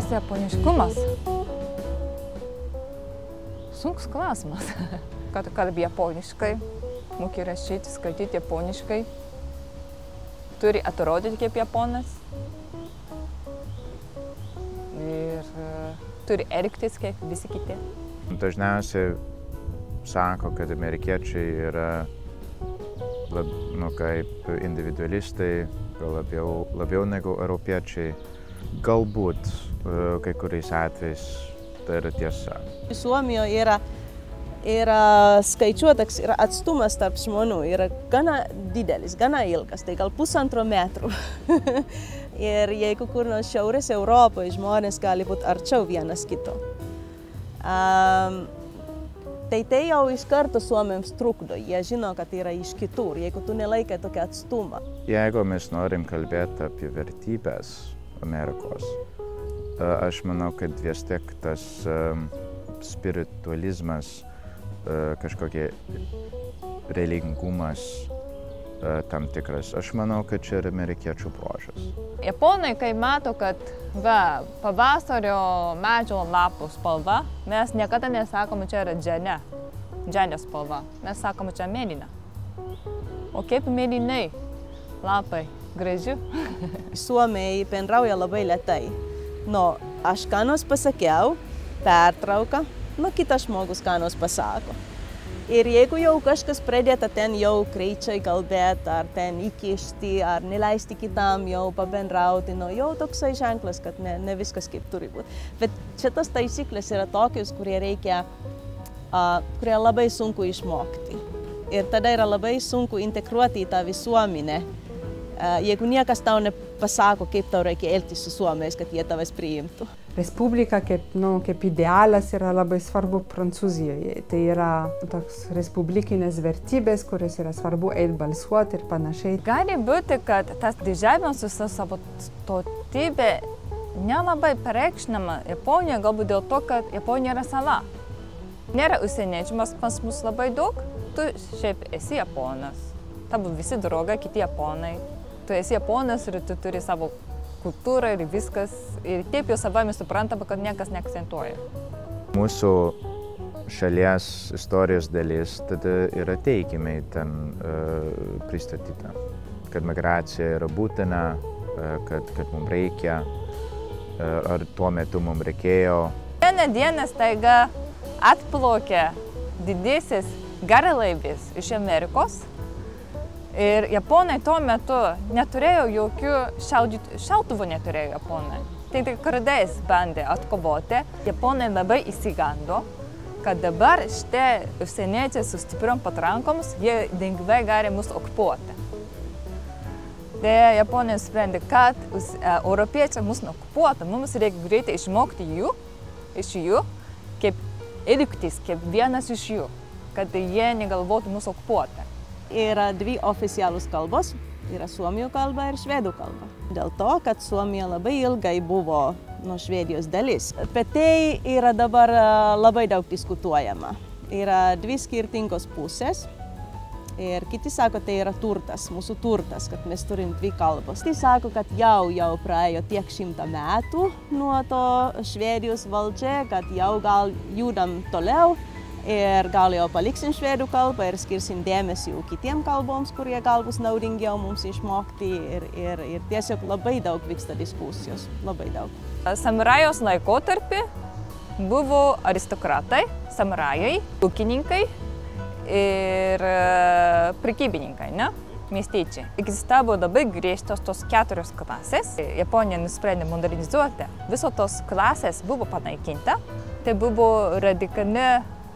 Kas japoniškumas? Sunkus klausimas. Kad tu kalbi japoniškai, moki rašyti, skaityti japoniškai, turi atrodyti kaip japonas ir turi elgtis kaip visi kiti. Dažniausiai sako, kad amerikiečiai yra kaip individualistai, labiau negu europiečiai. Galbūt kai kuriais atvejais tai yra tiesa. Suomijoje yra skaičiuotas atstumas tarp žmonių, yra gana didelis, gana ilgas, tai gal 1,5 metrų. Ir jeigu kur nors Šiaurės Europoje žmonės gali būti arčiau vienas kito. Tai jau iš karto suomiams trukdo, jie žino, kad yra iš kitur, jeigu tu nelaikai tokią atstumą. Jeigu mes norim kalbėti apie vertybės Amerikos, aš manau, kad vis tiek tas spiritualizmas, kažkokie religingumas tam tikras. Aš manau, kad čia yra amerikiečių bruožas. Japonai, kai mato, kad pavasario medžio lapų spalva, mes niekada nesakome, čia yra dženė spalva. Mes sakome, čia mėlyna. O kaip mėlynai lapai graži? Suomiai bendrauja labai lėtai. Aš ką nors pasakiau, pertrauka, kitas žmogus ką nors pasako. Ir jeigu jau kažkas pradėta ten jau greičiai kalbėti, ar ten įkišti, ar neleisti kitam jau pabendrauti, jau toksai ženklas, kad ne viskas kaip turi būti. Bet šitas taisyklės yra tokios, kurie labai sunku išmokti. Ir tada yra labai sunku integruoti į tą visuomenę. Jeigu niekas tau nepasako, kaip tau reikia elgtis su suomiais, kad jie tavęs priimtų. Respublika kaip idealas yra labai svarbu Prancūzijoje. Tai yra toks respublikinės vertybės, kurios yra svarbu eiti balsuoti ir panašiai. Gali būti, kad tas didžiavimas su savo tautybė nelabai pareikšminama Japonijoje, galbūt dėl to, kad Japonija yra sala. Nėra užsieniečių, pas mus labai daug. Tu šiaip esi japonas. Tavo visi draugai, kiti japonai. Tu esi japonas ir tu turi savo kultūrą ir viskas. Ir taip jau savami suprantama, kad niekas neakcentuoja. Mūsų šalies istorijos dalis tada yra teigiamai ten pristatyta. Kad migracija yra būtina, kad mums reikia, ar tuo metu mums reikėjo. Vieną dieną staiga atplaukė didysis garlaivis iš Amerikos. Ir japonai tuo metu neturėjo jokių šautuvų, neturėjo japonai. Tai kardais bandė atkovoti. Japonai labai įsigando, kad dabar šitie užsieniečiai su stipriom patrankomis, jie lengvai gali mus okupuoti. Tai japonai sprendė, kad europiečiai mus okupuoti, mums reikia greitai išmokti iš jų, kaip elgtis, kaip vienas iš jų, kad jie negalvotų mus okupuoti. Yra dvi oficialūs kalbos, yra suomių kalba ir švedų kalba. Dėl to, kad Suomija labai ilgai buvo nuo Švedijos dalis. Apie tai yra dabar labai daug diskutuojama. Yra dvi skirtingos pusės ir kiti sako, tai yra turtas, mūsų turtas, kad mes turim dvi kalbos. Tai sako, kad jau praėjo tiek 100 metų nuo to Švedijos valdžia, kad jau gal judam toliau. Ir gal jau paliksim švedų kalbą ir skirsim dėmesį kitiem kalboms, kurie gal bus naudingiau mums išmokti. Ir tiesiog labai daug vyksta diskusijos, labai daug. Samurajos laikotarpį buvo aristokratai, samurajai, ūkininkai ir prekybininkai, miestiečiai. Egzistavo labai griežtos tos 4 klasės. Japonija nusprendė modernizuoti. Visos tos klasės buvo panaikinta. Tai buvo radikali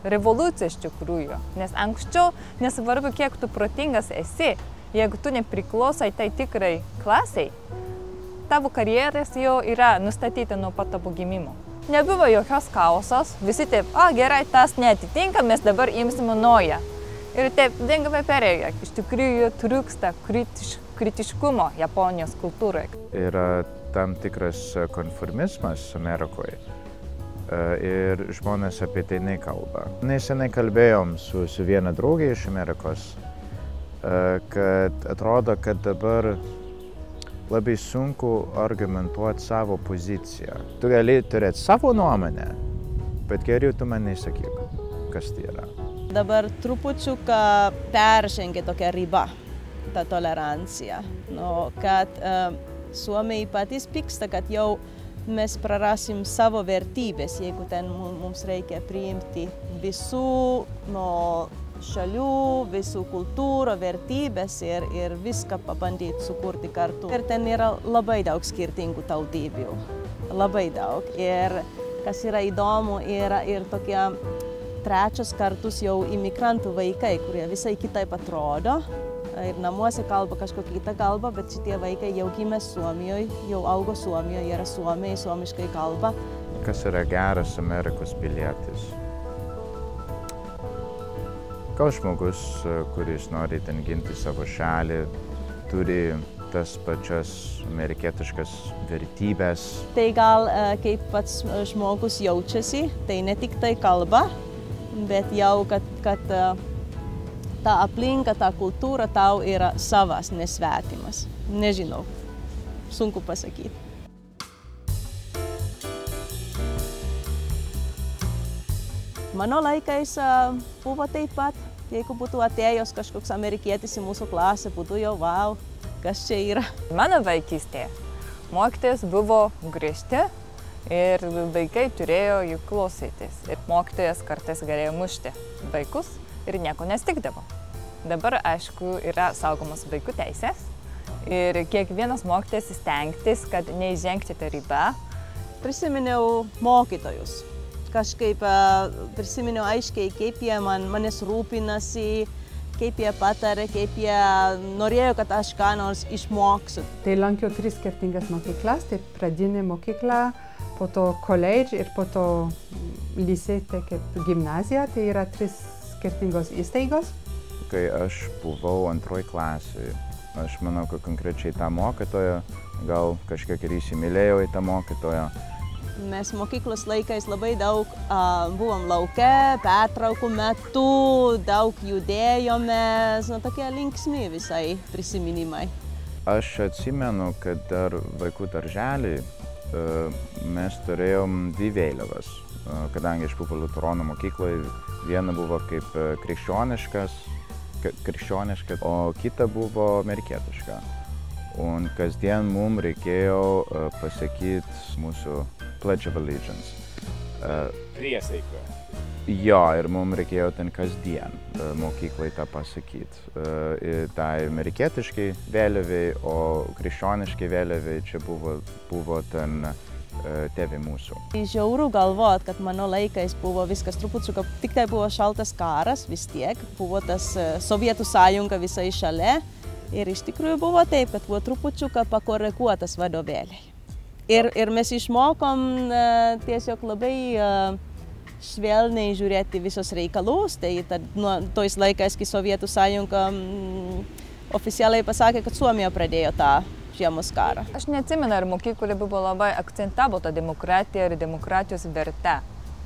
revoliucija iš tikrųjų, nes anksčiau nesvarbu, kiek tu protingas esi, jeigu tu nepriklausai tai tikrai klasiai, tavo karjeras jau yra nustatyta nuo pat tavo gimimo. Nebuvo jokios chaosos, visi taip, gerai, tas neatitinka, mes dabar imsime naują. Ir taip lengvai perėjo, iš tikrųjų trūksta kritiškumo Japonijos kultūrai. Yra tam tikras konformizmas Amerikoje. Ir žmonės apie tai nekalba. Nesenai kalbėjom su viena draugė iš Amerikos, kad atrodo, kad dabar labai sunku argumentuoti savo poziciją. Tu gali turėti savo nuomonę, bet geriau tu man nesakyk, kas tai yra. Dabar trupučiuką peržengia tokia riba, ta tolerancija. Nu, kad Suomiai patys pyksta, kad jau mes prarasim savo vertybės, jeigu ten mums reikia priimti visų šalių, visų kultūrų, vertybės ir viską pabandyti sukurti kartu. Ir ten yra labai daug skirtingų tautybių, labai daug. Ir kas yra įdomu, yra ir tokie trečios kartus jau imigrantų vaikai, kurie visai kitaip atrodo. Ir namuose kalba kažkokią kitą kalbą, bet šitie vaikai jau gimė Suomijoje, jau augo Suomijoje, yra suomiai, suomiškai kalba. Kas yra geras Amerikos pilietis? Gal žmogus, kuris nori ten ginti savo šalį, turi tas pačias amerikietiškas vertybės. Tai gal kaip pats žmogus jaučiasi, tai ne tik tai kalba, bet jau kad ta aplinka, ta kultūra tau yra savas, nesvetimas. Nežinau, sunku pasakyti. Mano laikais buvo taip pat, jeigu būtų atėjęs kažkoks amerikietis į mūsų klasę, būtų jau wow, kas čia yra. Mano vaikystėje mokytojas buvo griežti ir vaikai turėjo jų klausytis. Ir mokytojas kartais galėjo mušti vaikus ir nieko nestikdavo. Dabar, aišku, yra saugomos vaikų teisės ir kiekvienas mokytojas stengtis, kad neįžengti tą ribą. Prisiminiau mokytojus. Kažkaip prisiminiau aiškiai, kaip jie manęs rūpinasi, kaip jie patarė, kaip jie norėjo, kad aš ką nors išmoksiu. Tai lankiau 3 skirtingas mokyklas, tai pradinė mokykla, po to college ir po to lycée, tai kaip gimnazija, tai yra 3 skirtingos įstaigos. Kai aš buvau 2 klasėje, aš manau, kad konkrečiai tą mokytoją, gal kažkiek ir įsimylėjau į tą mokytoją. Mes mokyklos laikais labai daug buvom lauke, pertraukų metu, daug judėjome, tokie linksmi visai prisiminimai. Aš atsimenu, kad dar vaikų darželį mes turėjom 2 vėliavas, kadangi aš buvau liuteronų mokykloje, viena buvo kaip krikščioniška, o kita buvo amerikietiška. Un kasdien mums reikėjo pasakyti mūsų Pledge of Allegiance. Priesaiką. Jo, ir mums reikėjo ten kasdien mokyklai tą pasakyti. Tai amerikietiškai vėliavai, o krikščioniškai vėliavai čia buvo ten tėvai mūsų. Žiauru galvot, kad mano laikais buvo viskas trupučiuką, tik tai buvo šaltas karas vis tiek, buvo tas Sovietų sąjunga visai šalia ir iš tikrųjų buvo taip, kad buvo trupučiuką pakoreguotas vadovėliai. Ir mes išmokom tiesiog labai švelniai žiūrėti visos reikalus, tai tais laikais, kai Sovietų sąjunga oficialiai pasakė, kad Suomija pradėjo tą žiemos karą. Aš neatsimenu, ar mokykloje buvo labai akcentavo tą demokratiją ir demokratijos vertę.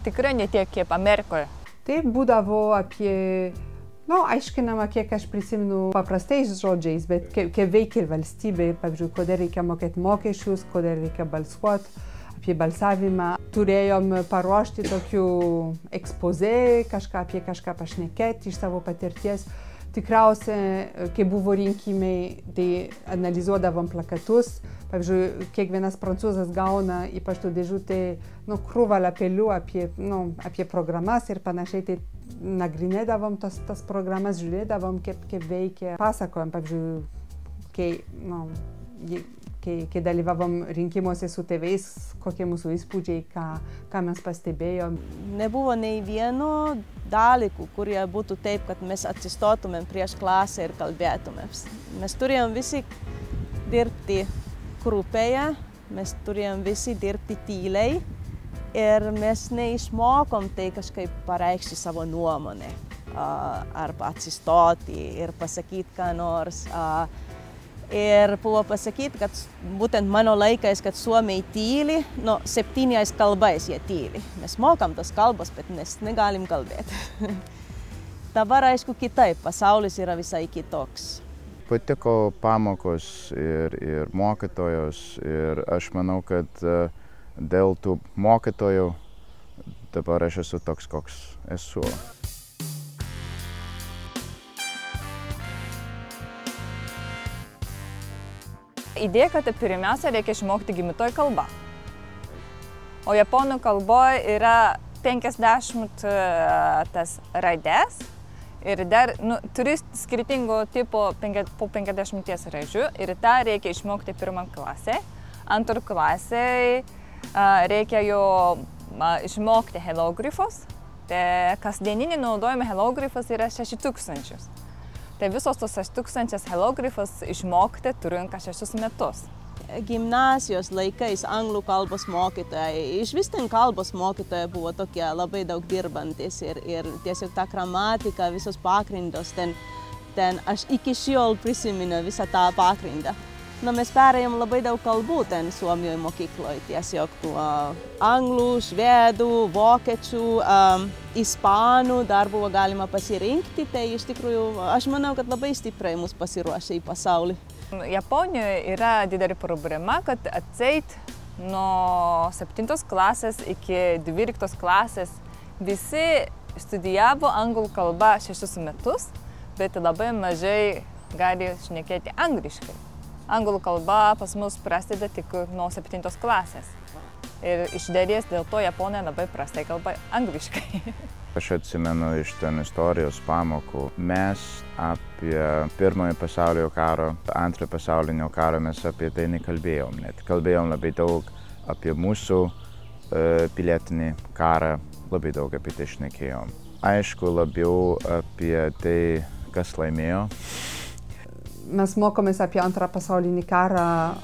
Tikrai ne tiek kaip Amerikoje. Tai būdavo apie, aiškinama, kiek aš prisimenu paprastais žodžiais, bet kaip veikia ir valstybė, pavyzdžiui, kodėl reikia mokėti mokesčius, kodėl reikia balsuoti, apie balsavimą. Turėjom paruošti tokių ekspozė, apie kažką pašnekėti iš savo patirties. Tikriausiai, kai buvo rinkimai, tai analizuodavom plakatus. Pavyzdžiui, kiekvienas prancūzas gauna į pašto dėžutę krūvą lapelių apie programas ir panašiai. Tai nagrinėdavom tas programas, žiūrėdavom, kaip veikia. Pasakojom, pavyzdžiui, kai dalyvavom rinkimuose su tėvais, kokie mūsų įspūdžiai, ką mes pastebėjom. Nebuvo nei vieno dalykų, kurie būtų taip, kad mes atsistotumėm prieš klasę ir kalbėtumėm. Mes turėjom visi dirbti grupėje, mes turėjom visi dirbti tyliai ir mes neišmokom tai kažkaip pareikšti savo nuomonę arba atsistoti ir pasakyti ką nors. Ir buvo pasakyti, kad būtent mano laikais, kad suomiai tyli, 7 kalbais jie tyli. Mes mokam tas kalbas, bet mes negalim kalbėti. Dabar, aišku, kitaip, pasaulis yra visai kitoks. patiko pamokos ir mokytojos ir aš manau, kad dėl tų mokytojų dabar aš esu toks, koks esu. Idėja, kad pirmiausia reikia išmokti gimtoji kalba. O japonų kalboje yra 50 tas raidės ir dar turi skirtingo tipo po 50 raidžių ir tą reikia išmokti pirmą klasę. Antrą klasę reikia jo išmokti hieroglifus. Tai kasdieninį naudojimą hieroglifas yra 6000. Tai visos tos 6000 hieroglifus išmokti trunka 6 metus. Gimnazijos laikais anglų kalbos mokytojai, išvis ten kalbos mokytojai buvo tokie labai daug dirbantis ir tiesiog ta gramatika, visos pagrindos, ten aš iki šiol prisimenu visą tą pagrindą. Mes perėjom labai daug kalbų ten Suomijoje mokykloje, tiesiog anglų, švedų, vokiečių, ispanų dar buvo galima pasirinkti, tai iš tikrųjų aš manau, kad labai stipriai mus pasiruošė į pasaulį. Japonijoje yra didelė problema, kad atseit nuo 7 klasės iki 12 klasės visi studijavo anglų kalbą 6 metus, bet labai mažai gali šnekėti angliškai. Anglų kalba pas mus prasideda tik nuo 7 klasės. Ir iš dalies dėl to japonai labai prastai kalba angliškai. Aš atsimenu iš ten istorijos pamokų. Mes apie Pirmojo pasaulinio karo, Antrojo pasaulinio karo mes apie tai nekalbėjom. Net kalbėjom labai daug apie mūsų pilietinį karą, labai daug apie tai šnekėjom. Aišku, labiau apie tai, kas laimėjo. Mes mokomės apie Antrą pasaulinį karą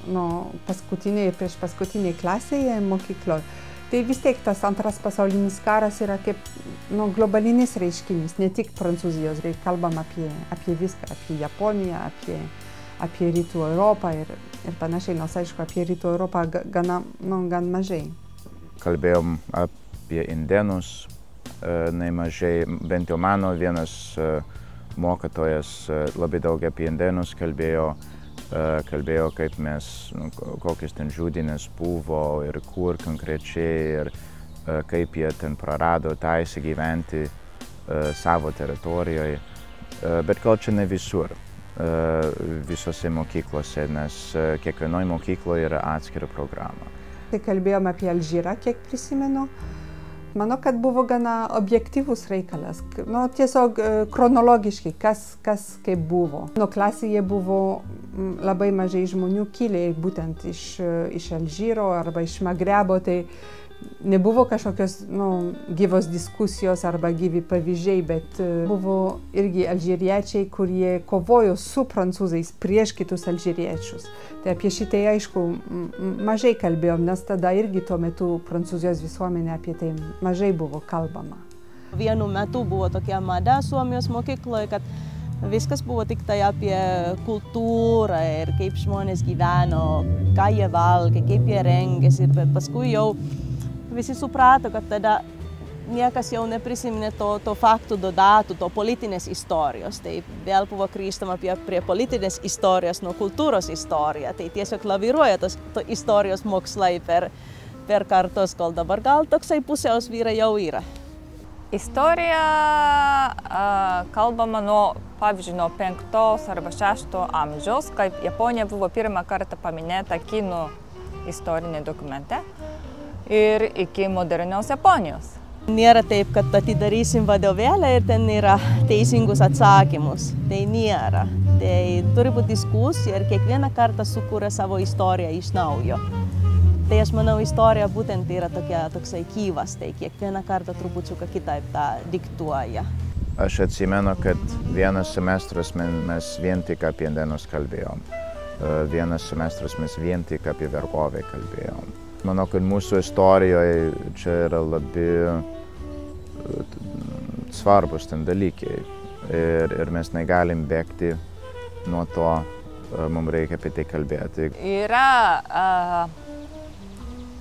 paskutinėje ir prieš paskutinėje klasėje mokykloje. Tai vis tiek tas Antras pasaulinis karas yra kaip globalinis reiškinys, ne tik Prancūzijos. Kalbam apie viską, apie Japoniją, apie Rytų Europą ir panašiai, nors aišku, apie Rytų Europą gan mažai. Kalbėjom apie indėnus, nemažai, bent jau mano vienas mokytojas labai daug apie indėnus kalbėjo, kaip mes, kokios ten žudynės buvo ir kur konkrečiai ir kaip jie ten prarado teisę gyventi savo teritorijoje. Bet gal čia ne visur, visose mokyklose, nes kiekvienoje mokykloje yra atskira programa. Tai kalbėjom apie Alžyrą, kiek prisimenu. Manau, kad buvo gana objektyvus reikalas, tiesiog chronologiškai, kas kaip buvo. Klasėje buvo labai mažai žmonių kilę būtent iš Alžyro arba iš Magrebo, tai nebuvo kažkokios gyvos diskusijos arba gyvi pavyzdžiai, bet buvo irgi alžyriečiai, kurie kovojo su prancūzais prieš kitus alžyriečius. Tai apie šitai aišku mažai kalbėjom, nes tada irgi tuo metu Prancūzijos visuomenė apie tai mažai buvo kalbama. Vienu metu buvo tokia mada Suomijos mokykloje, kad viskas buvo tik tai apie kultūrą ir kaip žmonės gyveno, ką jie valgė, kaip jie rengėsi, bet paskui jau visi suprato, kad tada niekas jau neprisiminė to faktų, datų, to politinės istorijos. Tai vėl buvo grįžtama prie politinės istorijos nuo kultūros istoriją. Tai tiesiog laviruoja tos istorijos mokslai per kartos, kol dabar gal toksai pusiausvyra jau yra. Istorija kalbama pavyzdžiui, nuo 5 arba 6 amžiaus, kaip Japonija buvo pirmą kartą paminėta kinų istorinė dokumente. Ir iki modernios Japonijos. Nėra taip, kad atidarysim vadovėlį ir ten yra teisingus atsakymus. Tai nėra. Tai turi būti diskusija ir kiekvieną kartą sukuria savo istoriją iš naujo. Tai aš manau, istorija būtent yra toksai gyvas, tai kiekvieną kartą trupučiuką kitaip tą diktuoja. Aš atsimenu, kad vienas semestras mes vien tik apie indėnus kalbėjom. Vienas semestras mes vien tik apie vergovę kalbėjom. Manau, kad mūsų istorijoje čia yra labai svarbus ten dalykai ir mes negalim bėgti nuo to, mums reikia apie tai kalbėti. Yra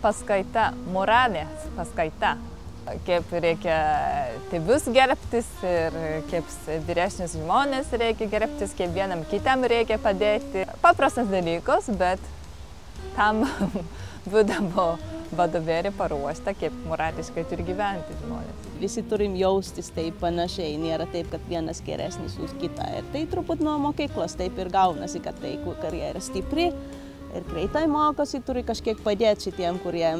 paskaita, moralės paskaita Kaip reikia tėvus gerbtis ir kaip vyresnius žmonės reikia gerbtis, kaip vienam kitam reikia padėti. Paprastas dalykas, bet tam būdavo vadovėlį paruošta, kaip morališkai turi gyventi žmonės. Visi turim jaustis taip panašiai, nėra taip, kad vienas geresnis už kitą. Ir tai truput nuo mokyklos taip ir gaunasi, kad tai, kurie yra stipri ir greitai mokosi, turi kažkiek padėti šitiem, kurie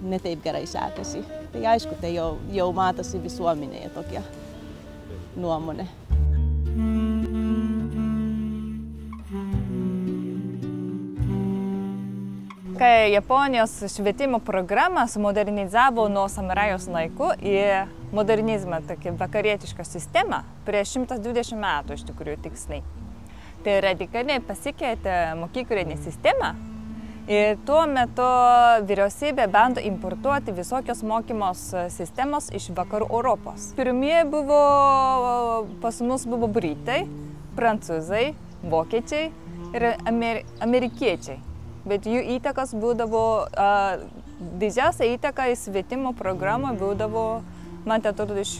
ne taip gerai sekasi. Tai aišku, tai jau matosi visuomenėje tokia nuomonė. Kai Japonijos švietimo programą sumodernizavo nuo samurajos laikų į modernizmą, tokį vakarietišką sistemą, prieš 120 metų iš tikrųjų tiksliai. Tai radikaliai pasikeitė mokyklinė sistema ir tuo metu vyriausybė bando importuoti visokios mokymos sistemos iš vakarų Europos. Pirmieji pas mus buvo britai, prancūzai, vokiečiai ir amerikiečiai. Bet jų įtakas būdavo, didžiausia įtaka į švietimo programą būdavo, man atrodo, iš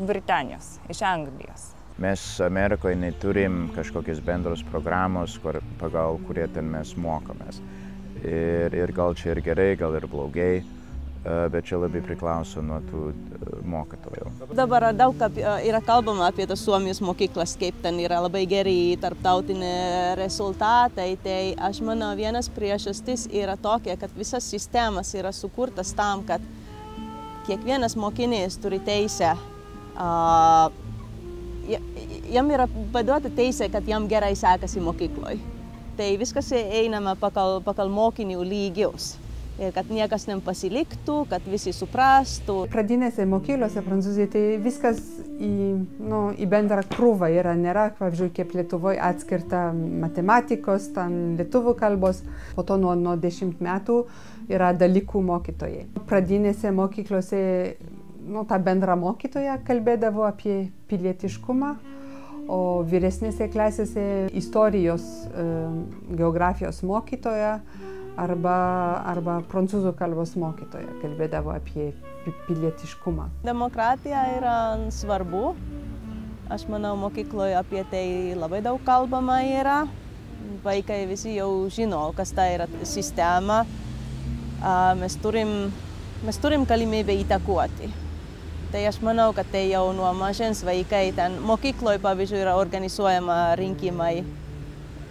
Britanijos, iš Anglijos. Mes Amerikoje neturim kažkokios bendros programos, pagal kurie ten mes mokomės. Ir gal čia ir gerai, gal ir blogai, bet čia labai priklauso nuo tų mokytojų. Dabar daug yra kalbama apie tas Suomijos mokyklas, kaip ten yra labai geri tarptautiniai rezultatai. Tai aš manau, vienas priežastis yra tokia, kad visas sistemas yra sukurtas tam, kad kiekvienas mokinys turi teisę, jam yra paduota teisė, kad jam gerai sekasi mokykloje. Tai viskas einama pagal mokinių lygius. Ir kad niekas nepasiliktų, kad visi suprastų. Pradinėse mokyklose Prancūzijoje tai viskas į bendrą krūvą yra, nėra, pavyzdžiui, kaip Lietuvoje atskirta matematikos, ten lietuvių kalbos, po to nuo 10 metų yra dalykų mokytojai. Pradinėse mokyklose ta bendra mokytoja kalbėdavo apie pilietiškumą, o vyresnėse klasėse istorijos, geografijos mokytoja arba prancūzų kalbos mokytoja kalbėdavo apie pilietiškumą. Demokratija yra svarbu. Aš manau, mokykloje apie tai labai daug kalbama yra. Vaikai visi jau žino, kas tai yra sistema. Mes turim galimybę įtakuoti. Tai aš manau, kad tai jau nuo mažens vaikai ten mokykloje, pavyzdžiui, yra organizuojama rinkimai.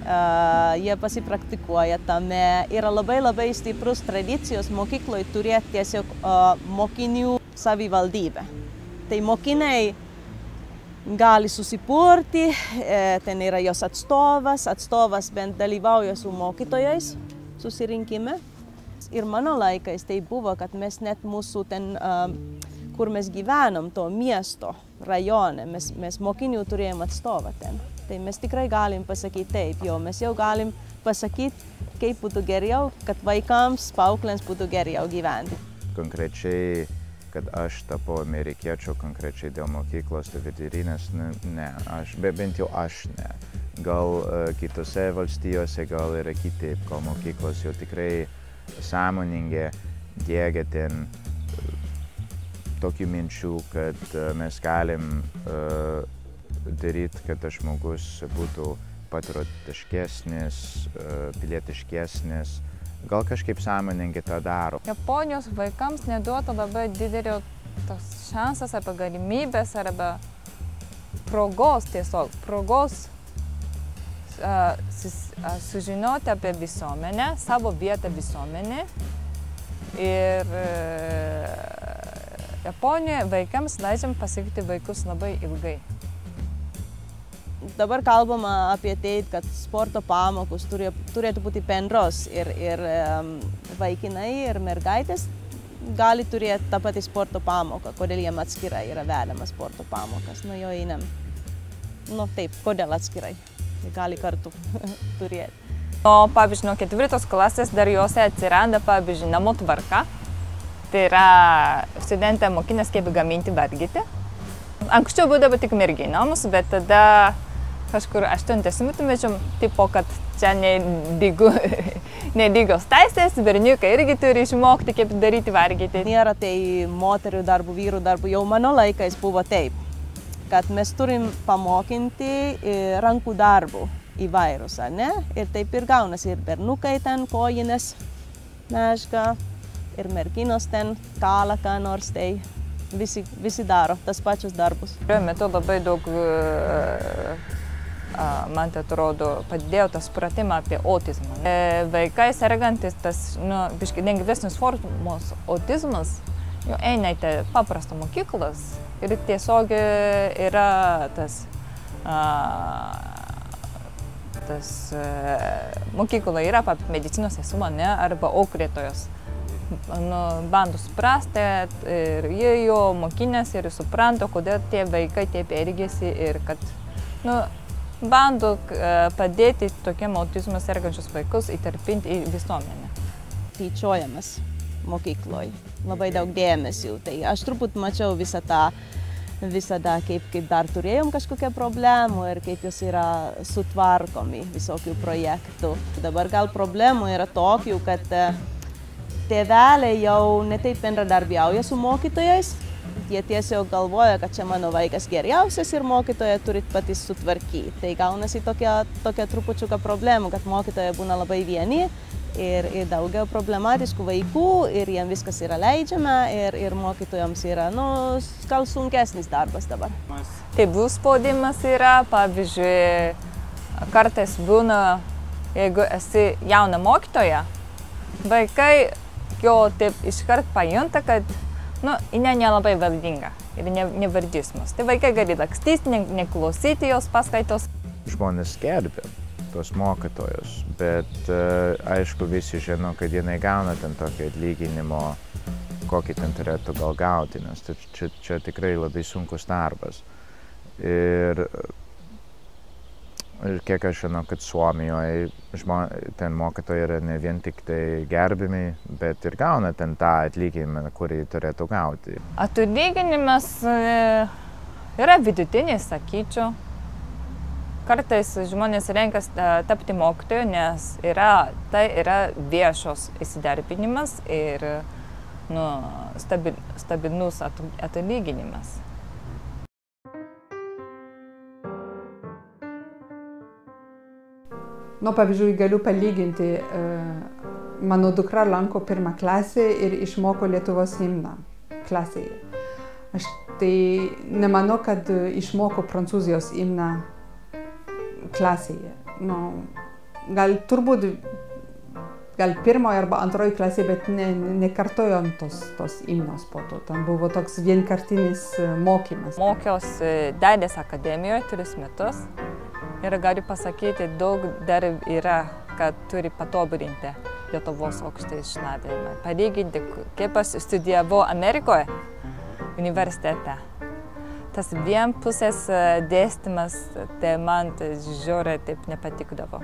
Jie pasipraktikuoja tame. Yra labai stiprus tradicijos mokykloje turėti tiesiog mokinių savivaldybę. Tai mokiniai gali susipurti, ten yra jos atstovas bent dalyvauja su mokytojais susirinkime. Ir mano laikais tai buvo, kad mes net mūsų ten, kur mes gyvenom, to miesto rajone, mes mokinių turėjom atstovą ten. Tai mes tikrai galim pasakyti taip, mes jau galim pasakyti, kaip būtų geriau, kad vaikams, paaugliams būtų geriau gyventi. Konkrečiai, kad aš tapau amerikiečiu, konkrečiai dėl mokyklos, tai vidurinės, ne, bent jau aš ne. Gal kitose valstijose, gal yra kitaip, gal mokyklos jau tikrai sąmoningai diegia ten tokių minčių, kad mes galim daryti, kad tas žmogus būtų patriotiškesnis, pilietiškesnis. Gal kažkaip sąmoningai tą daro. Japonijos vaikams neduota labai didelio šansas arba galimybės arba progos sužinoti apie visuomenę, savo vietą visuomenę. Ir Japonijoje vaikams leidžiam pasiekti vaikus labai ilgai. Dabar kalbama apie tai, kad sporto pamokos turėtų būti bendros ir vaikinai ir mergaitės gali turėti tą patį sporto pamoką, kodėl jiem atskirai yra vedama sporto pamokas. Jo einam. Taip, kodėl atskirai? Jie gali kartu turėti. Pavyzdžiui, nuo 4 klasės dar juose atsiranda, pavyzdžiui, namų tvarka. Tai yra studentai mokinės kaip gaminti valgyti. Anksčiau būdavo tik merginoms, bet tada kažkur 80-mečiam, tipo, kad čia nelygios teisės, berniukai irgi turi išmokti, kaip daryti valgyti. Nėra tai moterių darbų, vyrų darbų, jau mano laikais buvo taip, kad mes turim pamokinti rankų darbų įvairūs, ne? Ir taip ir gaunasi, ir berniukai ten kojines mezga, ir merginos ten kala ką nors, tai visi daro tas pačius darbus. Šiuo metu labai daug, man tai atrodo, padėjo tas supratimą apie autizmą. Vaikai sergantis tas, biškai lengvesnis formos autizmas, jau eina į paprastą mokyklas ir tiesiog yra tas mokykla yra medicinos sesuo, ne, arba auklėtojos. Bando suprasti ir jie jo mokinasi ir supranta, kodėl tie vaikai taip elgiasi ir kad bando padėti tokiam autizmu sergančius vaikus įtarpinti į visuomenę. Tyčiojamas mokykloje, labai daug dėmesio. Tai aš truputį mačiau visada, kaip dar turėjom kažkokią problemų ir kaip jos yra sutvarkomi visokių projektų. Dabar gal problemų yra tokių, kad tėveliai jau netaip bendradarbiauja su mokytojais. Jie tiesiog galvoja, kad čia mano vaikas geriausias ir mokytoja turi patys sutvarkyti. Tai gaunasi tokia trupučiuką problemų, kad mokytojai būna labai vieni ir daugiau problematiškų vaikų ir jiems viskas yra leidžiama ir mokytojams yra, gal sunkesnis darbas dabar. Tėvų spaudimas yra, pavyzdžiui, kartais būna, jeigu esi jauna mokytoja, vaikai jo taip iškart pajunta, kad jinai nelabai valdinga ir nevardys mus. Tai vaikai gali lakstyti, neklausyti jos paskaitos. Žmonės gerbė tos mokytojus, bet aišku visi žino, kad jinai gauna ten tokį atlyginimo, kokį ten turėtų gal gauti, nes čia tikrai labai sunkus darbas. Ir kiek aš žinau, kad Suomijoje ten mokytojai yra ne vien tik tai gerbimi, bet ir gauna ten tą atlyginimą, kurį turėtų gauti. Atlyginimas yra vidutinis, sakyčiau. Kartais žmonės renkasi tapti mokytoju, nes tai yra viešos įsidarbinimas ir stabilus atlyginimas. Pavyzdžiui, galiu palyginti, mano dukra lanko 1. klasę ir išmoko Lietuvos himną klasėje. Aš tai nemanau, kad išmoko Prancūzijos himną klasėje. Gal 1. arba 2. klasėje, bet nekartojom tos himnos po to. Ten buvo toks vienkartinis mokymas. Mokiausi Dailės akademijoje 3 metus. Ir galiu pasakyti, daug dar yra, kad turi patobulinti Lietuvos aukštąjį išsilavinimą. Palyginti, kaip aš studijavau Amerikoje universitete. Tas vienpusės dėstymas, tai man žiauriai taip nepatikdavo.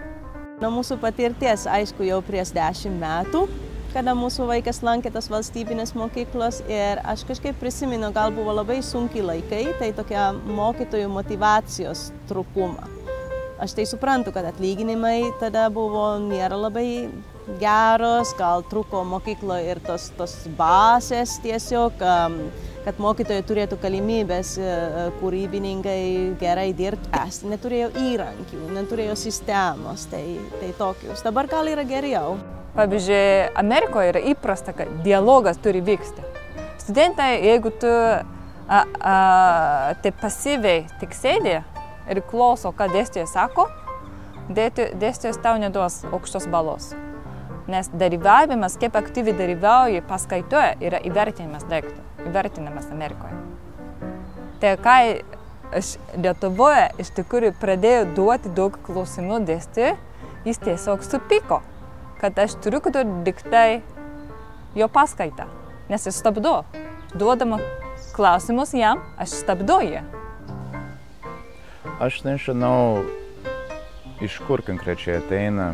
Nuo mūsų patirties, aišku, jau prieš 10 metų, kada mūsų vaikas lankė tas valstybinės mokyklos ir aš kažkaip prisimenu, gal buvo labai sunkiai laikai, tai tokia mokytojų motyvacijos trūkuma. Aš tai suprantu, kad atlyginimai tada buvo nėra labai geros, gal trūko mokykloje ir tos bazės tiesiog, kad mokytojai turėtų galimybės kūrybininkai gerai dirbti. Neturėjo įrankių, neturėjo sistemos, tai tokius. Dabar gal yra geriau. Pavyzdžiui, Amerikoje yra įprasta, kad dialogas turi vykti. Studentai, jeigu tu taip pasyviai tik sėdi ir klauso, ką dėstytojas sako, dėstytojas tau neduos aukštos balos. Nes dalyvavimas, kaip aktyviai dalyvauji paskaitoje, yra įvertinamas Amerikoje. Tai kai aš Lietuvoje iš tikrųjų pradėjau duoti daug klausimų dėstytojui, jis tiesiog supyko, kad aš turiu diktai jo paskaitą, nes aš stabdau. Duodama klausimus jam, aš stabdau jį. Aš nežinau, iš kur konkrečiai ateina,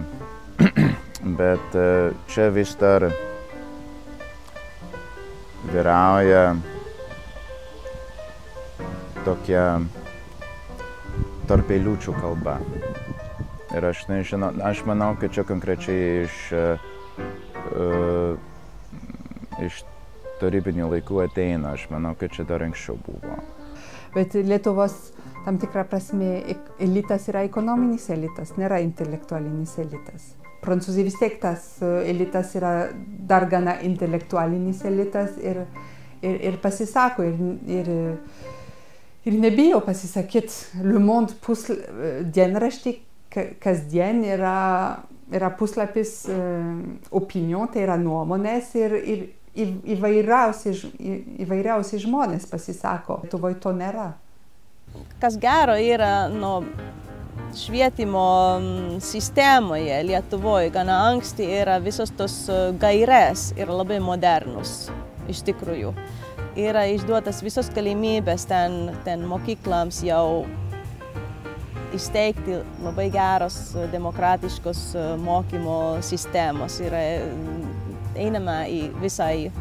bet čia vis dar vyrauja tokia tarp eilučių kalba. Ir aš nežinau, aš manau, kad čia konkrečiai iš tarybinių laikų ateina, aš manau, kad čia dar anksčiau buvo. Bet Lietuvos tam tikrą prasme elitas yra ekonominis elitas, nėra intelektualinis elitas. Prancūzija vis tiek tas elitas yra dar gana intelektualinis elitas ir pasisako ir nebijo pasisakyti. Le Monde dienraštį kasdien yra puslapis opinion, tai yra nuomonės ir įvairiausi žmonės pasisako. Lietuvoje to nėra. Kas gero yra švietimo sistemoje Lietuvoje gana anksti yra visos tos gairės yra labai modernus iš tikrųjų. Yra išduotas visos galimybės ten mokyklams jau įsteigti labai geros demokratiškos mokymo sistemos. Yra einama į visai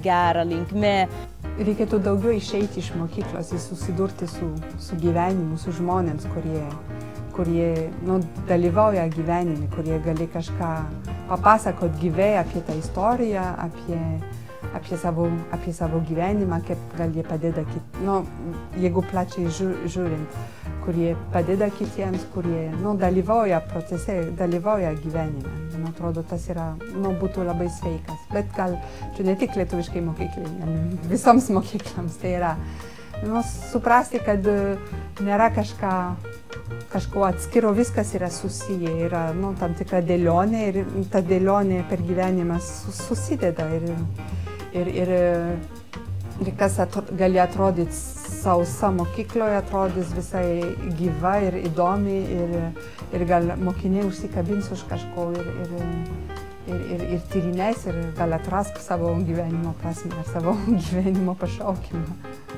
gerą linkmę. Reikėtų daugiau išeiti iš mokyklos ir susidurti su gyvenimu, su žmonėms, kurie dalyvauja gyvenime, kurie gali kažką papasakot gyvai apie tą istoriją, apie savo gyvenimą, kaip gal jie padeda jeigu plačiai žiūrint, kurie padeda kitiems, kurie dalyvauja procese, dalyvauja gyvenime. Man atrodo, tas būtų labai sveikas. Bet gal čia ne tik lietuviškai mokyklai, visoms mokyklams tai yra suprasti, kad nėra kažko atskiro, viskas yra susiję, yra tam tikra dėlionė ir ta dėlionė per gyvenimą susideda ir kas gali atrodyti sausa mokykloje, atrodys visai gyva ir įdomi ir gal mokiniai užsikabins už kažko ir tyrinės ir gal atrask savo gyvenimo prasmę ir savo gyvenimo pašaukimą.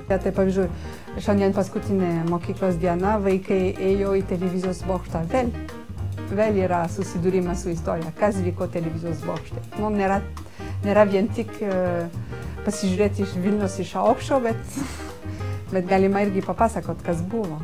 Tai pavyzdžiui, šiandien paskutinė mokyklos diena vaikai ėjo į televizijos bokštą. Vėl yra susidūrimas su istorija, kas vyko televizijos bokšte. Nėra vien tik pasižiūrėti iš Vilnius iš aukščio, bet galima irgi papasakot, kas buvo.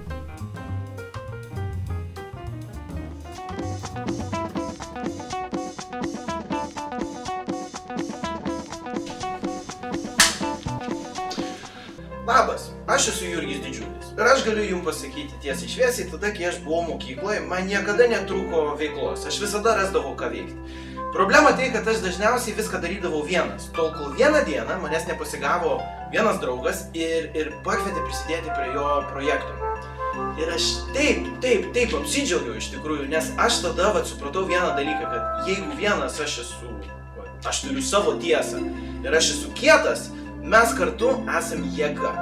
Labas, aš esu Jurgis Didžiulis ir aš galiu jums pasakyti tiesiai šviesiai, tada, kai aš buvau mokykloje, man niekada netrūko veiklos, aš visada rasdavau ką veikti. Problema tai, kad aš dažniausiai viską darydavau vienas, tol kol vieną dieną manęs nepasigavo vienas draugas ir pakvietė prisidėti prie jo projekto. Ir aš taip apsidžiaugiau iš tikrųjų, nes aš tada supratau vieną dalyką, kad jeigu vienas aš turiu savo tiesą ir aš esu kietas, mes kartu esam jėga.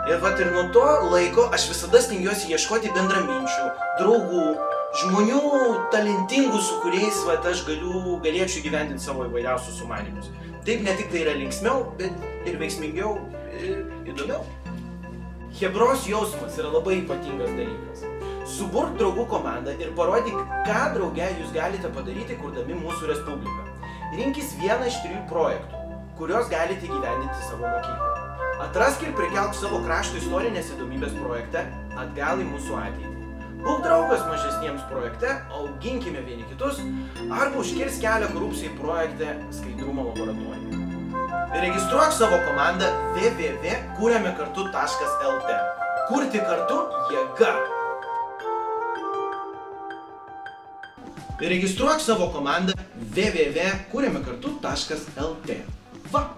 Ir nuo to laiko aš visada stengiuosi ieškoti bendraminčių, draugų, žmonių talentingų, su kuriais aš galėčiau gyvendinti savo įvairiausius sumanymus. Taip ne tik tai yra linksmiau, bet ir veiksmingiau ir įdomiau. Chebros jausmas yra labai ypatingas dalykas. Suburk draugų komandą ir parodyk, ką drauge jūs galite padaryti, kurdami mūsų respubliką. Rinkis vieną iš 3 projektų, kuriuos galite gyvendinti savo mokykloje. Atrask ir prikelk savo krašto istorinės įdomybės projekte atgal į mūsų ateitį. Būk draugas mažesniems projekte, auginkime vieni kitus, arba užkirsk kelią korupcijai projekte Skaidrumo laboratorija. Registruok savo komandą www.kuriamekartu.lt. Kurti kartu jėga. Registruok savo komandą www.kuriamekartu.lt. Va!